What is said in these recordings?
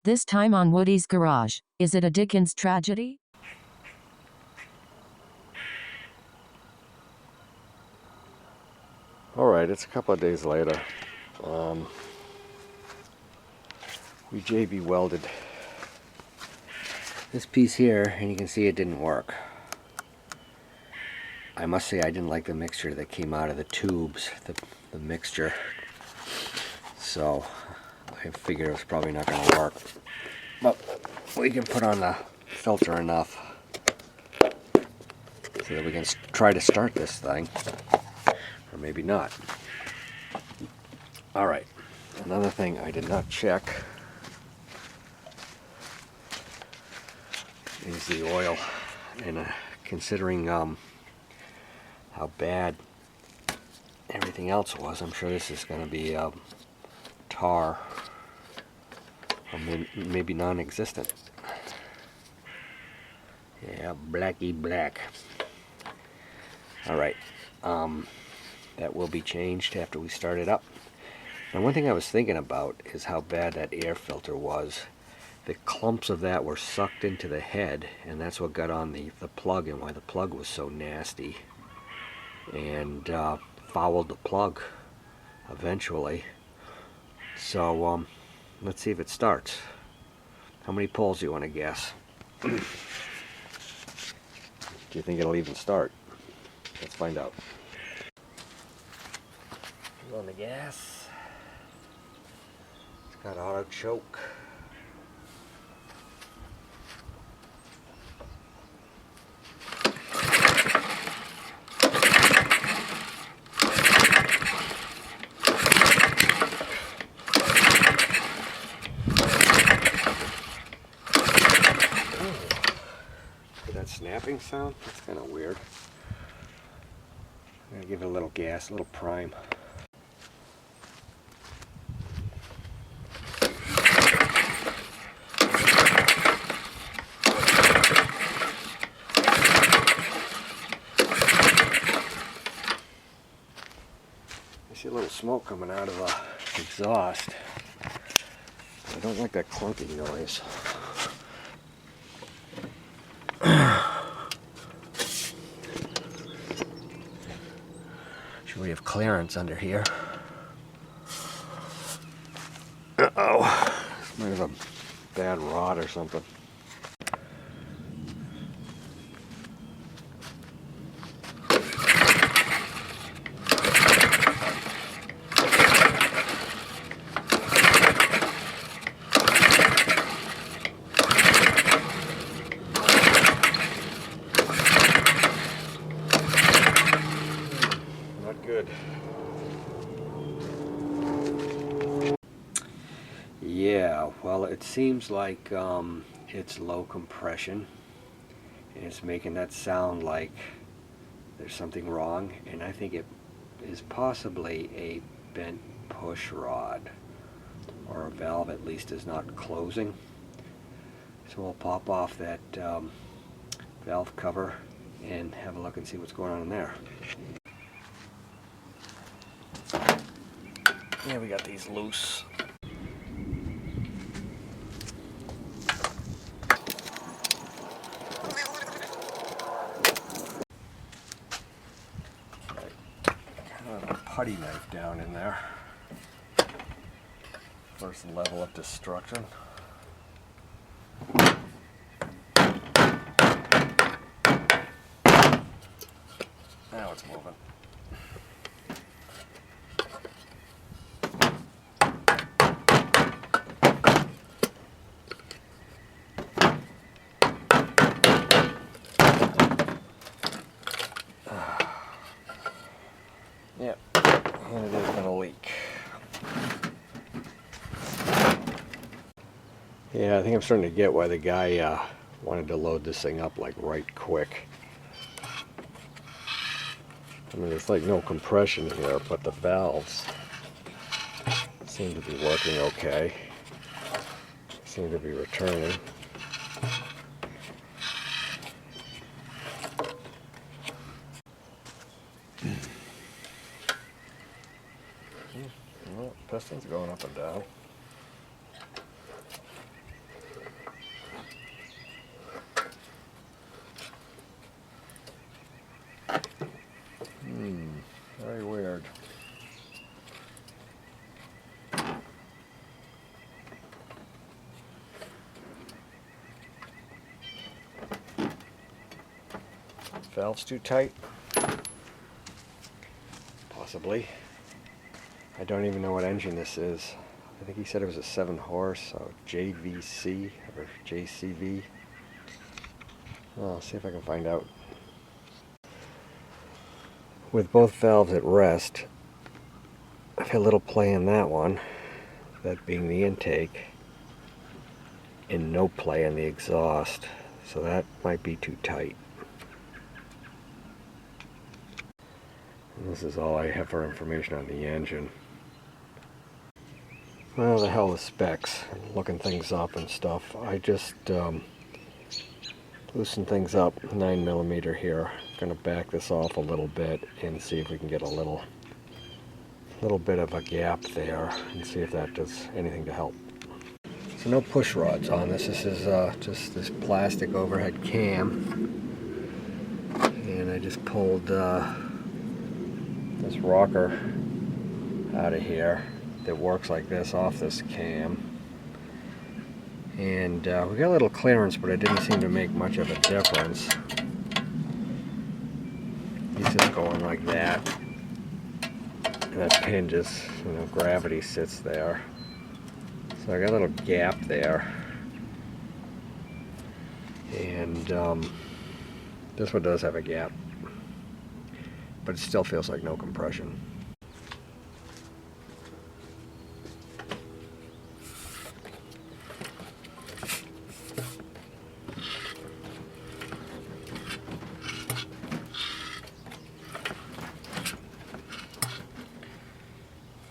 This time on Woody's Garage. Is it a Dickens tragedy? Alright, it's a couple of days later. We JB welded this piece here, and you can see it didn't work. I must say I didn't like the mixture that came out of the tubes, the mixture. So I figured it was probably not going to work. But we can put on the filter enough so that we can try to start this thing. Or maybe not. Alright, another thing I did not check is the oil. And considering how bad everything else was, I'm sure this is going to be tar, or maybe non-existent. Yeah, blacky black. Alright, that will be changed after we start it up. And one thing I was thinking about is how bad that air filter was. The clumps of that were sucked into the head, and that's what got on the plug, and why the plug was so nasty, and fouled the plug eventually. So let's see if it starts. How many pulls do you want to guess? Do you think it'll even start? Let's find out. On the gas. It's got auto choke. That snapping sound? That's kind of weird. I'm going to give it a little gas, a little prime. I see a little smoke coming out of the exhaust. I don't like that clunky noise. Sure we have clearance under here. Uh-oh. This might have a bad rod or something. Good. Yeah, well, it seems like it's low compression, and it's making that sound like there's something wrong, and I think it is possibly a bent push rod, or a valve at least is not closing. So we'll pop off that valve cover and have a look and see what's going on in there. Yeah, we got these loose. Kind of a putty knife down in there. First level of destruction. Now it's moving. Yep, and it is going to leak. Yeah, I think I'm starting to get why the guy wanted to load this thing up like right quick. I mean, there's like no compression here, but the valves seem to be working okay. Seem to be returning. Well, piston's going up and down. valve's too tight. Possibly. I don't even know what engine this is. I think he said it was a 7 horse, so JVC or JCV. Well, I'll see if I can find out. With both valves at rest, I've had a little play in that one, that being the intake, and no play in the exhaust, so that might be too tight. And this is all I have for information on the engine. Well, the hell with specs, looking things up and stuff. I just loosen things up, 9mm here. Gonna back this off a little bit and see if we can get a little bit of a gap there and see if that does anything to help. So no push rods on this. This is just this plastic overhead cam, and I just pulled this rocker out of here that works like this off this cam. And we got a little clearance, but it didn't seem to make much of a difference. He's just going like that. And that pin just, gravity sits there. So I got a little gap there. And this one does have a gap. But it still feels like no compression.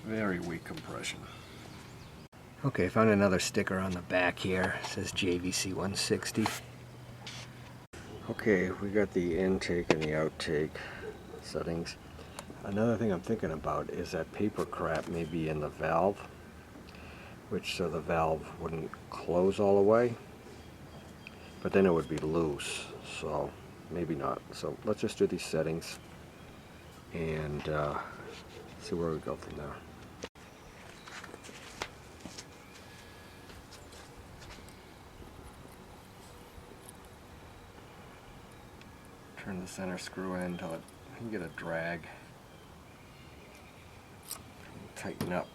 Very weak compression. Okay, found another sticker on the back here. It says JVC 160. Okay, we got the intake and the outtake settings. Another thing I'm thinking about is that paper crap may be in the valve, so the valve wouldn't close all the way, but then it would be loose, so maybe not. So let's just do these settings and see where we go from there. Turn the center screw in until you can get a drag. Tighten up.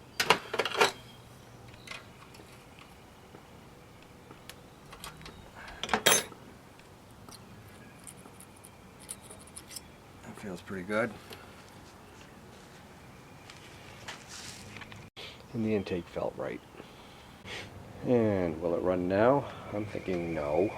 That feels pretty good. And the intake felt right. And will it run now? I'm thinking no.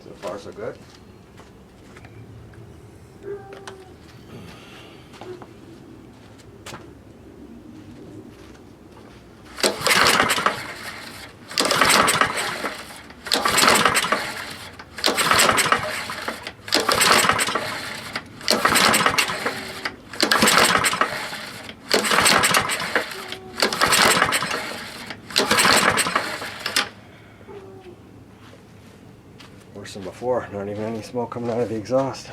So far so good. Worse than before, not even any smoke coming out of the exhaust.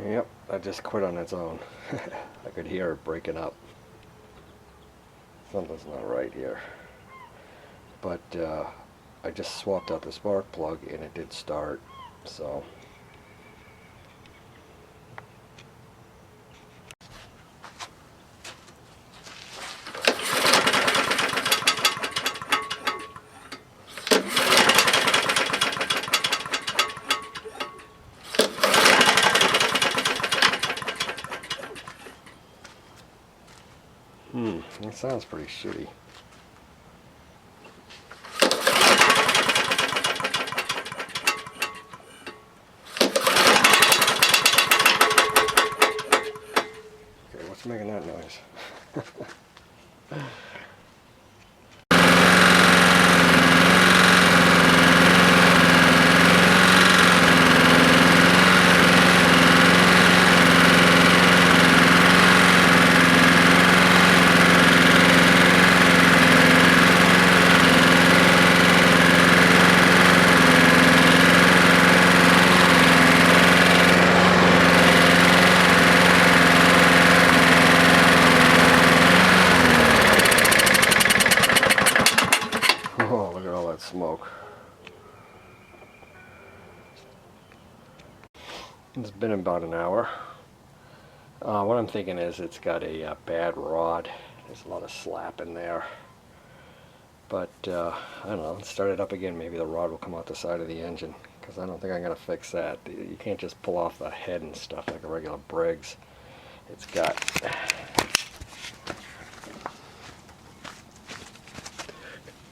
Yep, that just quit on its own. I could hear it breaking up. Something's not right here. But I just swapped out the spark plug and it did start, so. It sounds pretty shitty. Okay, what's making that noise? Oh, look at all that smoke. It's been about an hour. What I'm thinking is it's got a bad rod. There's a lot of slap in there. But, I don't know, let's start it up again. Maybe the rod will come out the side of the engine, because I don't think I'm going to fix that. You can't just pull off the head and stuff like a regular Briggs. It's got...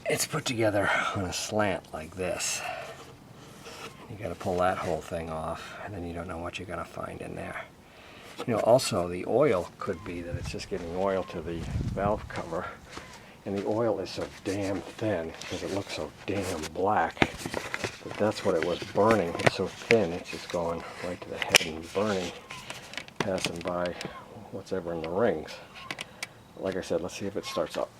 It's put together on a slant like this. You got to pull that whole thing off, and then you don't know what you're going to find in there. You know, also the oil could be that it's just getting oil to the valve cover, and the oil is so damn thin because it looks so damn black that that's what it was burning. It's so thin, it's just going right to the head and burning, passing by what's ever in the rings. Like I said, let's see if it starts up.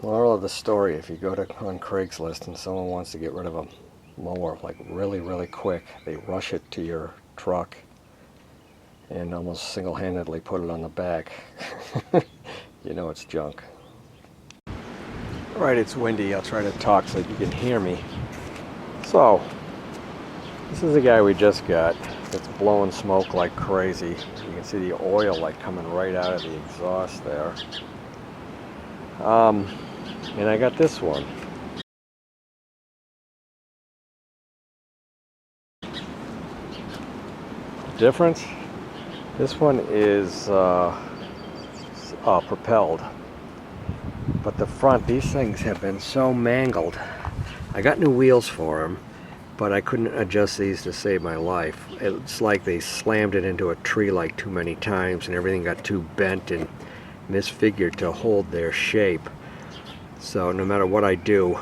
Moral of the story, if you go on Craigslist and someone wants to get rid of a mower like really quick, they rush it to your truck and almost single-handedly put it on the back. You know it's junk. Alright, it's windy. I'll try to talk so that you can hear me. So, this is the guy we just got that's blowing smoke like crazy. You can see the oil like coming right out of the exhaust there. And I got this one. Difference? This one is propelled, but the front, these things have been so mangled. I got new wheels for them, but I couldn't adjust these to save my life. It's like they slammed it into a tree like too many times, and everything got too bent and misfigured to hold their shape. So no matter what I do,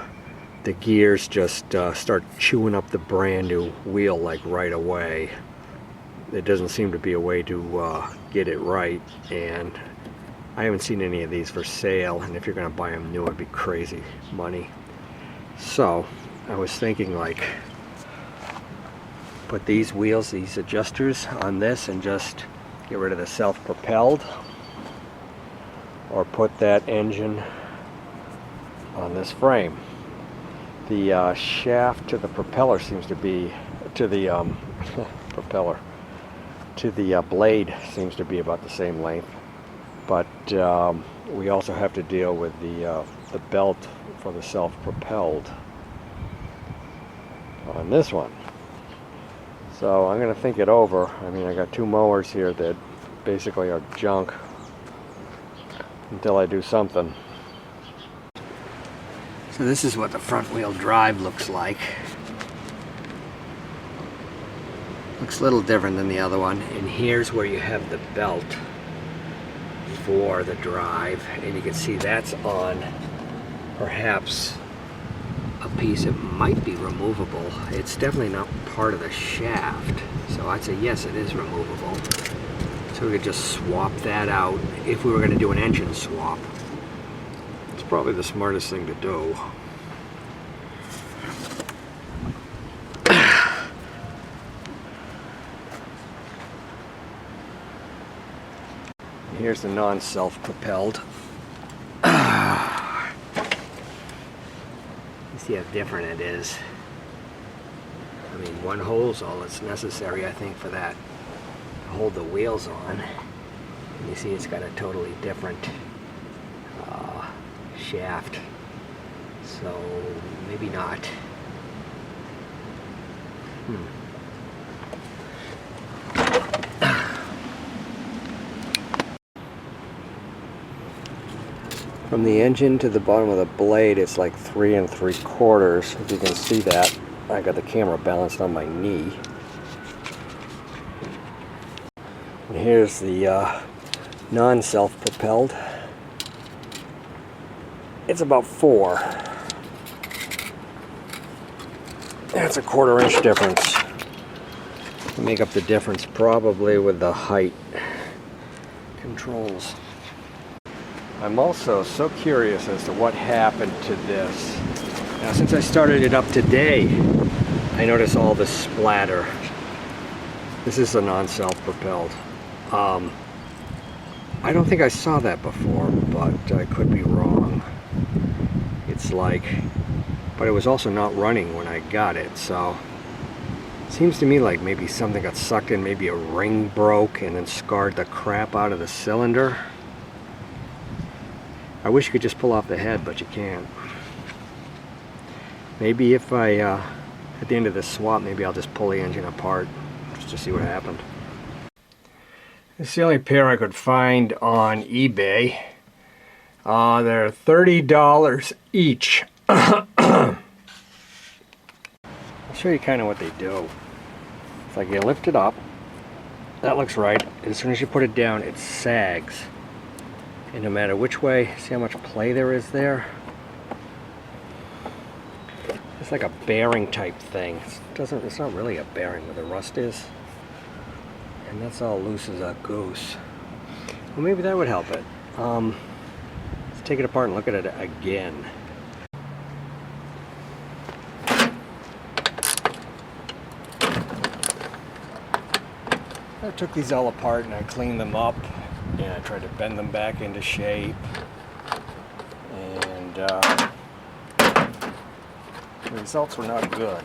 the gears just start chewing up the brand new wheel like right away. There doesn't seem to be a way to get it right, and I haven't seen any of these for sale, and if you're going to buy them new, it'd be crazy money. So I was thinking, like, put these wheels, these adjusters on this and just get rid of the self-propelled, or put that engine on this frame. The shaft to the propeller seems to be, to the propeller, to the blade seems to be about the same length, but we also have to deal with the belt for the self-propelled on this one. So I'm going to think it over. I mean, I got two mowers here that basically are junk until I do something. So this is what the front wheel drive looks like. Looks a little different than the other one. And here's where you have the belt for the drive. And you can see that's on perhaps a piece, it might be removable. It's definitely not part of the shaft, so I'd say yes, it is removable. So we could just swap that out if we were going to do an engine swap. It's probably the smartest thing to do. Here's the non-self-propelled. You see how different it is. I mean, one hole's all that's necessary, I think, for that to hold the wheels on. And you see it's got a totally different shaft. So maybe not. From the engine to the bottom of the blade, it's like 3 3/4. If you can see that, I got the camera balanced on my knee. And here's the non-self-propelled. It's about 4. That's a 1/4 inch difference. Make up the difference probably with the height controls. I'm also so curious as to what happened to this. Now, since I started it up today, I noticed all this splatter. This is a non-self-propelled. I don't think I saw that before, but I could be wrong. It's like, but it was also not running when I got it, so it seems to me like maybe something got sucked in, maybe a ring broke and then scarred the crap out of the cylinder. I wish you could just pull off the head, but you can't. Maybe if I, at the end of this swap, maybe I'll just pull the engine apart just to see what happened. This is the only pair I could find on eBay. They're $30 each. I'll show you kind of what they do. It's like you lift it up. That looks right. As soon as you put it down, it sags. And no matter which way, see how much play there is there? It's like a bearing type thing. It's not really a bearing where the rust is. And that's all loose as a goose. Well, maybe that would help it. Let's take it apart and look at it again. I took these all apart and I cleaned them up. And I tried to bend them back into shape, and the results were not good.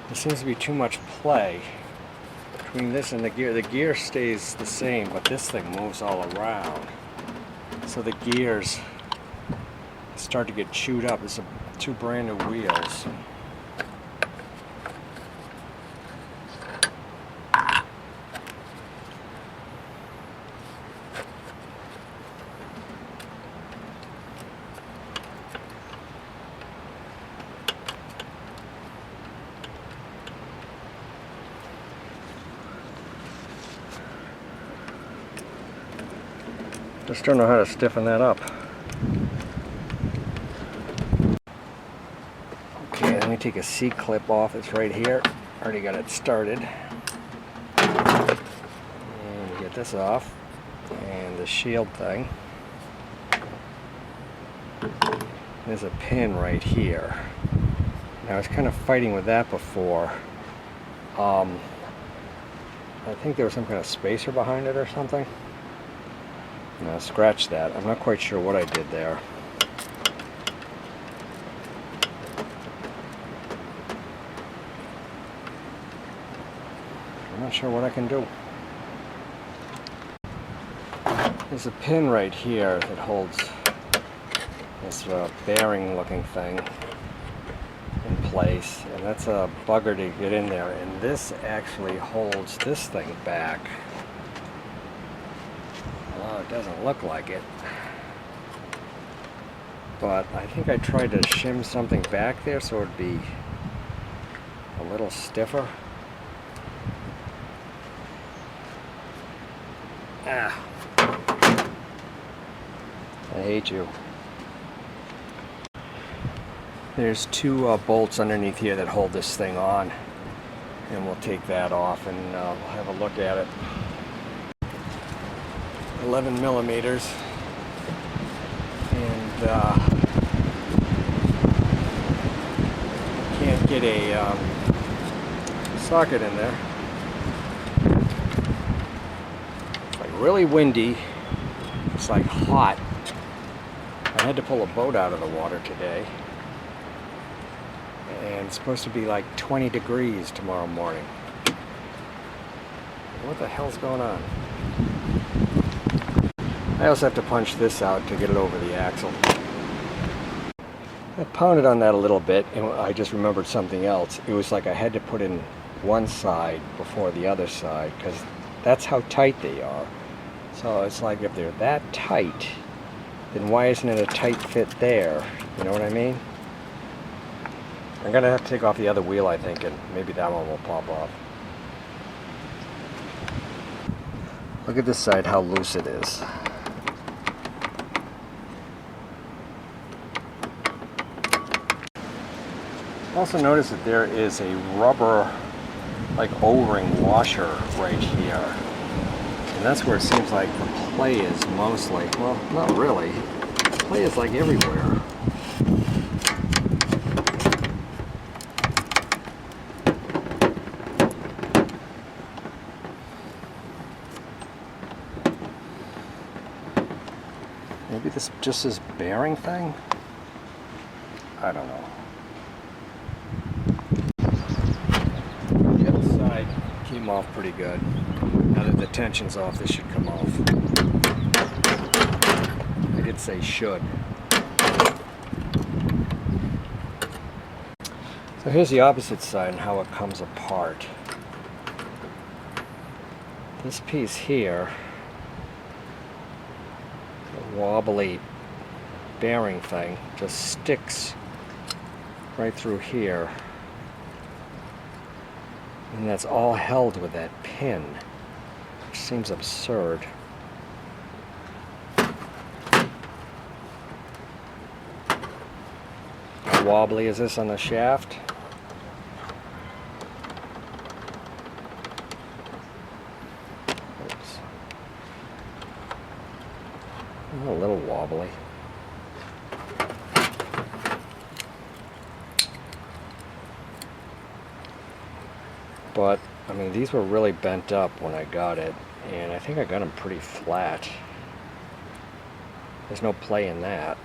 There seems to be too much play between this and the gear. The gear stays the same, but this thing moves all around. So the gears start to get chewed up. It's 2 brand new wheels. Just don't know how to stiffen that up. Let me take a C-clip off. It's right here. Already got it started. And get this off. And the shield thing. There's a pin right here. Now I was kind of fighting with that before. I think there was some kind of spacer behind it or something. Now scratch that. I'm not quite sure what I did there. I'm not sure what I can do. There's a pin right here that holds this bearing looking thing in place, and that's a bugger to get in there, and this actually holds this thing back. Well, it doesn't look like it, but I think I tried to shim something back there so it'd be a little stiffer. Ah. I hate you. There's two bolts underneath here that hold this thing on, and we'll take that off and we'll have a look at it. 11 millimeters, and can't get a socket in there. It's like really windy. It's like hot. I had to pull a boat out of the water today, and it's supposed to be like 20 degrees tomorrow morning. What the hell's going on? I also have to punch this out to get it over the axle. I pounded on that a little bit, and I just remembered something else. It was like I had to put in one side before the other side, because that's how tight they are. So it's like, if they're that tight, then why isn't it a tight fit there? You know what I mean? I'm gonna have to take off the other wheel, I think, and maybe that one will pop off. Look at this side, how loose it is. Also notice that there is a rubber, like O-ring washer right here. And that's where it seems like the play is mostly. Well, not really. The play is like everywhere. Maybe this just is bearing thing? I don't know. The other side came off pretty good. Now that the tension's off, this should come off. I did say should. So here's the opposite side and how it comes apart. This piece here, the wobbly bearing thing, just sticks right through here. And that's all held with that pin, which seems absurd. How wobbly is this on the shaft? Oops. A little wobbly. But, I mean, these were really bent up when I got it, and I think I got them pretty flat. There's no play in that.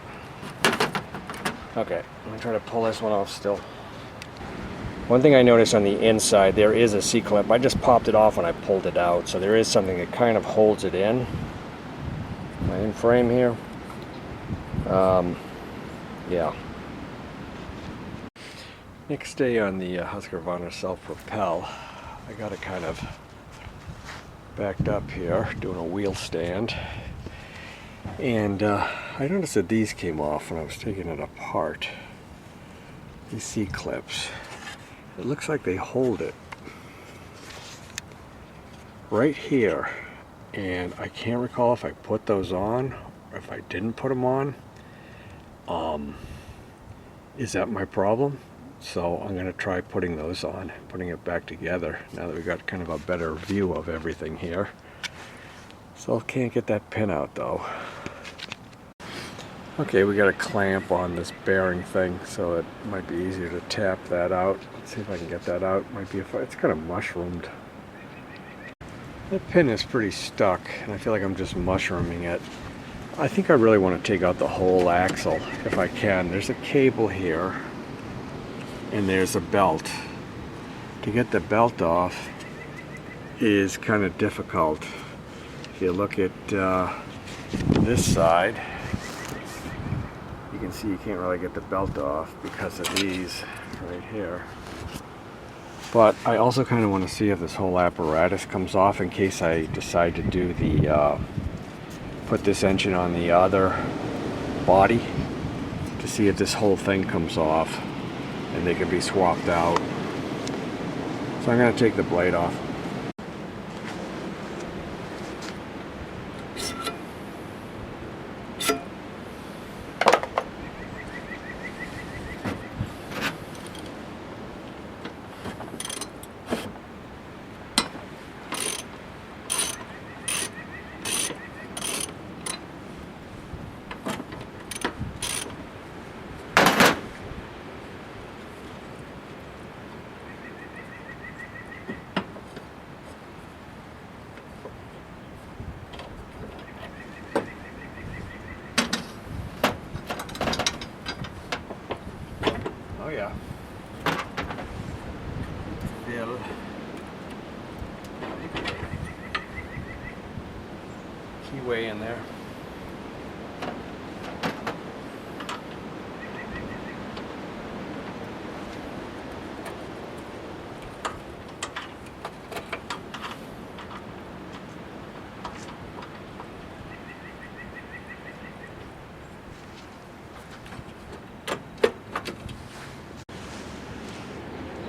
Okay, I'm gonna try to pull this one off still. One thing I noticed on the inside, there is a C-clip. I just popped it off when I pulled it out, so there is something that kind of holds it in. Am I in frame here? Yeah. Next day on the Husqvarna self-propel, I got it kind of backed up here, doing a wheel stand. And I noticed that these came off when I was taking it apart. These C-clips. It looks like they hold it right here. And I can't recall if I put those on or if I didn't put them on. Is that my problem? So I'm going to try putting those on, putting it back together now that we've got kind of a better view of everything here. Still can't get that pin out though. Okay, we got a clamp on this bearing thing, so it might be easier to tap that out. Let's see if I can get that out. Might be it's kind of mushroomed. That pin is pretty stuck, and I feel like I'm just mushrooming it. I think I really want to take out the whole axle if I can. There's a cable here, and there's a belt. To get the belt off is kind of difficult. If you look at this side, you can see you can't really get the belt off because of these right here. But I also kind of want to see if this whole apparatus comes off in case I decide to do the put this engine on the other body, to see if this whole thing comes off and they can be swapped out. So I'm going to take the blade off. keyway in there.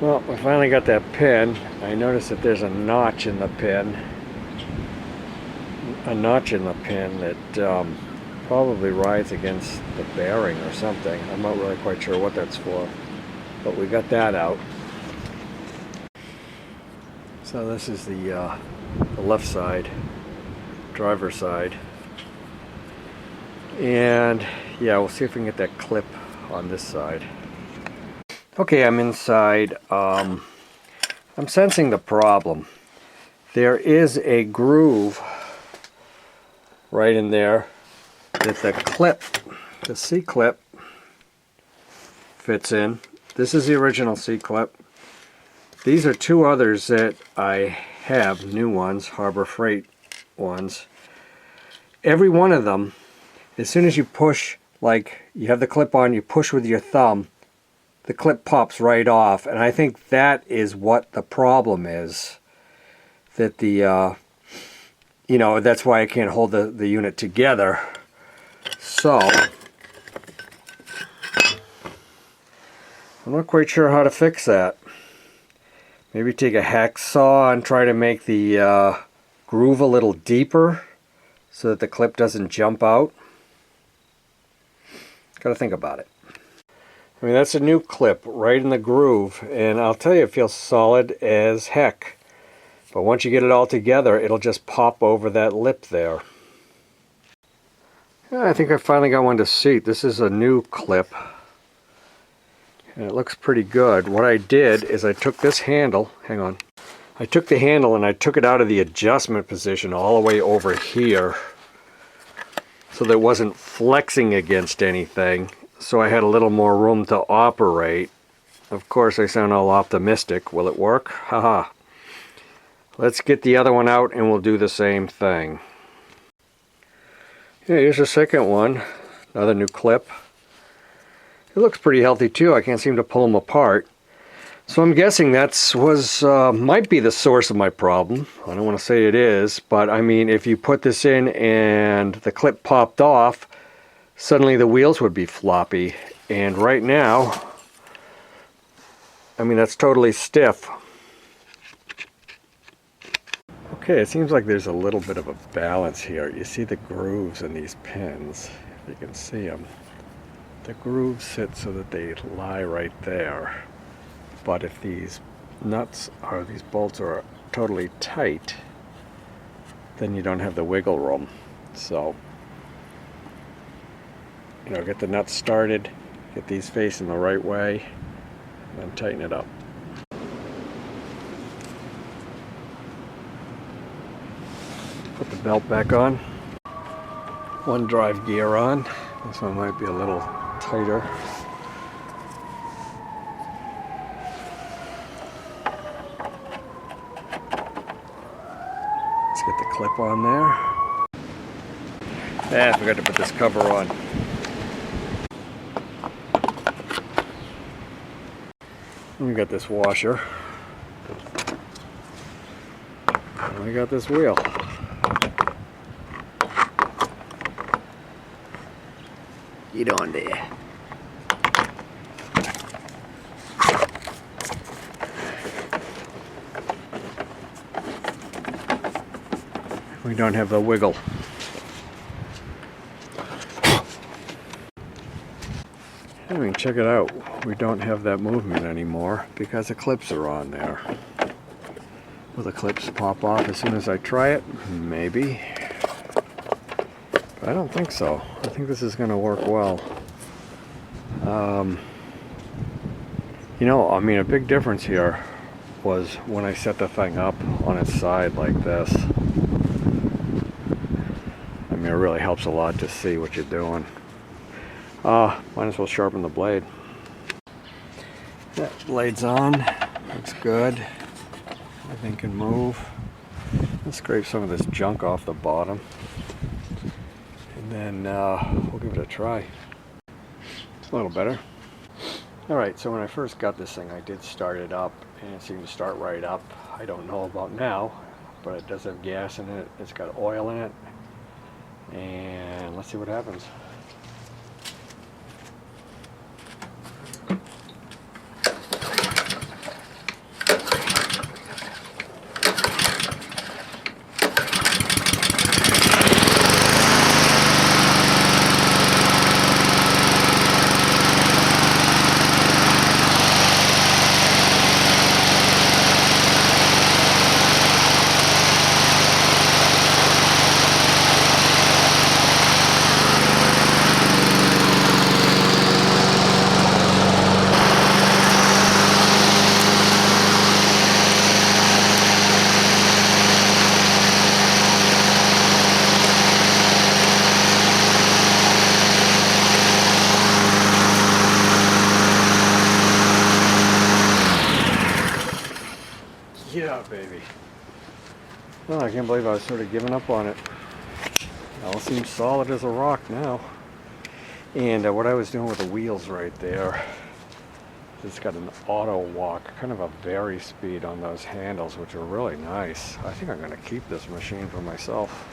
Well, I finally got that pin. I noticed that there's a notch in the pin. That probably rides against the bearing or something. I'm not really quite sure what that's for. But we got that out. So this is the left side, driver's side. And yeah, we'll see if we can get that clip on this side. Okay, I'm inside. I'm sensing the problem. There is a groove right in there that the clip, the C-clip, fits in. This is the original C-clip. These are two others that I have, new ones, Harbor Freight ones. Every one of them, as soon as you push, like you have the clip on, you push with your thumb, the clip pops right off, and I think that is what the problem is. That the, you know, that's why I can't hold the unit together. So, I'm not quite sure how to fix that. Maybe take a hacksaw and try to make the groove a little deeper so that the clip doesn't jump out. Gotta think about it. I mean, that's a new clip right in the groove, and I'll tell you, it feels solid as heck. But once you get it all together, it'll just pop over that lip there. Yeah, I think I finally got one to seat. This is a new clip, and it looks pretty good. What I did is I took this handle, hang on. I took the handle and I took it out of the adjustment position all the way over here so that it wasn't flexing against anything. So I had a little more room to operate. Of course, I sound all optimistic. Will it work? Haha. Let's get the other one out and we'll do the same thing. Yeah, here's the second one. Another new clip. It looks pretty healthy too. I can't seem to pull them apart. So I'm guessing that's might be the source of my problem. I don't want to say it is, but I mean, if you put this in and the clip popped off, suddenly the wheels would be floppy. And right now, I mean, that's totally stiff. Okay, it seems like there's a little bit of a balance here. You see the grooves in these pins, if you can see them. The grooves sit so that they lie right there. But if these nuts or these bolts are totally tight, then you don't have the wiggle room. So, you know, get the nuts started, get these facing the right way, and then tighten it up. Put the belt back on. One drive gear on. This one might be a little tighter. Let's get the clip on there. I forgot to put this cover on. We got this washer. And we got this wheel. Get on there. We don't have the wiggle. I mean, check it out. We don't have that movement anymore because the clips are on there. Will the clips pop off as soon as I try it? Maybe. But I don't think so. I think this is going to work well. You know, I mean, a big difference here was when I set the thing up on its side like this. I mean, it really helps a lot to see what you're doing. Might as well sharpen the blade. That blade's on. Looks good. Everything can move. Let's scrape some of this junk off the bottom, and then we'll give it a try. It's a little better. Alright, so when I first got this thing, I did start it up, and it seemed to start right up. I don't know about now, but it does have gas in it. It's got oil in it, and let's see what happens. Yeah, baby. Well, I can't believe I was sort of giving up on it. It all seems solid as a rock now. And what I was doing with the wheels right there, it's got an auto walk, kind of a vary speed on those handles, which are really nice. I think I'm going to keep this machine for myself.